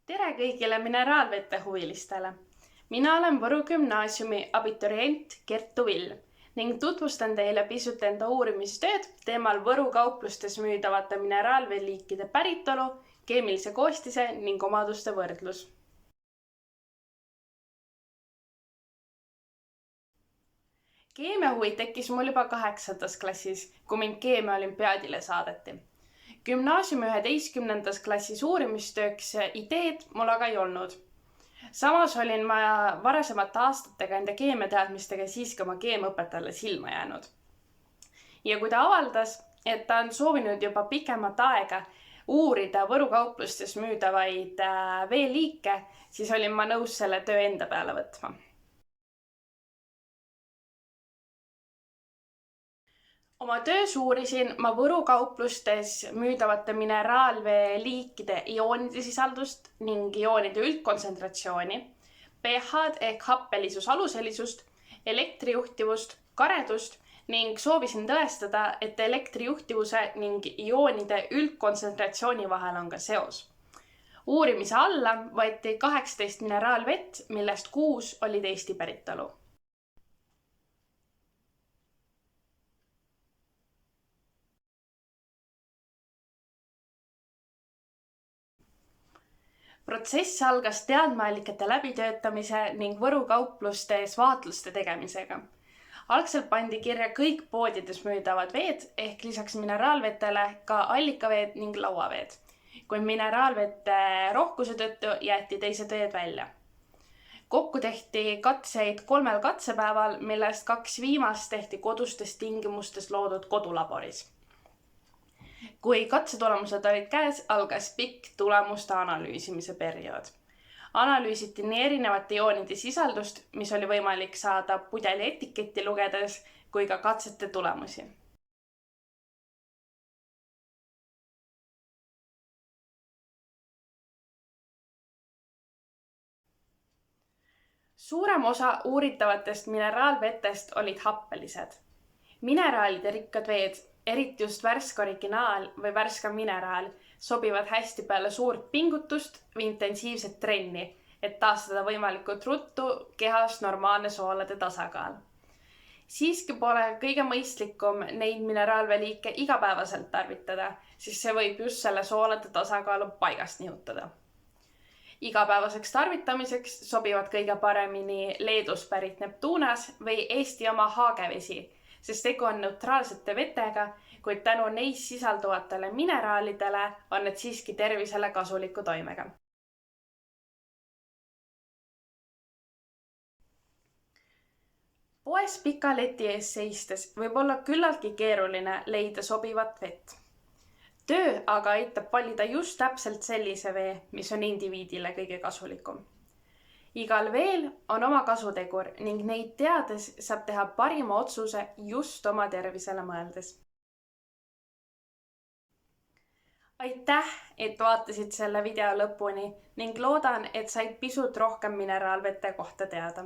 Tere kõigile mineraalvete huvilistele! Mina olen Võru gümnaasiumi abiturient Kertu Vill ning tutvustan teile pisut enda uurimistööd teemal Võru kauplustes müüdavate mineraalveeliikide päritolu, keemilise koostise ning omaduste võrdlus. Keemiahuvi tekkis mul juba 8. klassis, kui mind keemiaolümpiaadile saadeti. Gümnaasiumi 11. klassis uurimistööks ideed mul aga ei olnud. Samas olin ma varasemate aastatega enda keemiateadmistega siiski oma keemiaõpetajale silma jäänud. Ja kui ta avaldas, et ta on soovinud juba pikemat aega uurida Võru kauplustes müüdavaid veeliike, siis olin ma nõus selle töö enda peale võtma. Oma töös uurisin ma Võru kauplustes müüdavate mineraalveeliikide ioonide sisaldust ning ioonide üldkontsentratsiooni, pH-d ehk happelisus, aluselisust, elektrijuhtivust, karedust ning soovisin tõestada, et elektrijuhtivuse ning ioonide üldkontsentratsiooni vahel on ka seos. Uurimise alla võeti 18 mineraalvett, millest 6 olid Eesti päritolu. Protsess algas teadmaalikate läbitöötamise ning Võru kauplustes vaatluste tegemisega. Algselt pandi kirja kõik poodides müüdavad veed ehk lisaks mineraalvetele ka allikaveed ning lauaveed, kuid mineraalvete rohkuse tõttu jäeti teised veed välja. Kokku tehti katseid 3 katsepäeval, millest 2 viimast tehti kodustes tingimustes loodud kodulaboris. Kui katsetulemused olid käes, algas pikk tulemuste analüüsimise periood. Analüüsiti nii erinevate ioonide sisaldust, mis oli võimalik saada pudeli etiketti lugedes, kui ka katsete tulemusi. Suurem osa uuritavatest mineraalvetest olid happelised. Mineraalide rikkad veed, eriti just värske originaal või värske mineraal, sobivad hästi peale suurt pingutust või intensiivset trenni, et taastada võimalikult ruttu kehas normaalne soolade tasakaal. Siiski pole kõige mõistlikum neid mineraalveeliike igapäevaselt tarvitada, sest see võib just selle soolade tasakaalu paigast nihutada. Igapäevaseks tarvitamiseks sobivad kõige paremini Leedus pärit Neptunas või Eesti oma haagevesi, sest tegu on neutraalsete vetega, kuid tänu neis sisalduvatele mineraalidele on need siiski tervisele kasuliku toimega. Poes pika leti ees seistes võib olla küllaltki keeruline leida sobivat vett. Töö aga aitab valida just täpselt sellise vee, mis on indiviidile kõige kasulikum. Igal veel on oma kasutegur ning neid teades saab teha parima otsuse just oma tervisele mõeldes. Aitäh, et vaatasid selle video lõpuni ning loodan, et said pisut rohkem mineraalvete kohta teada.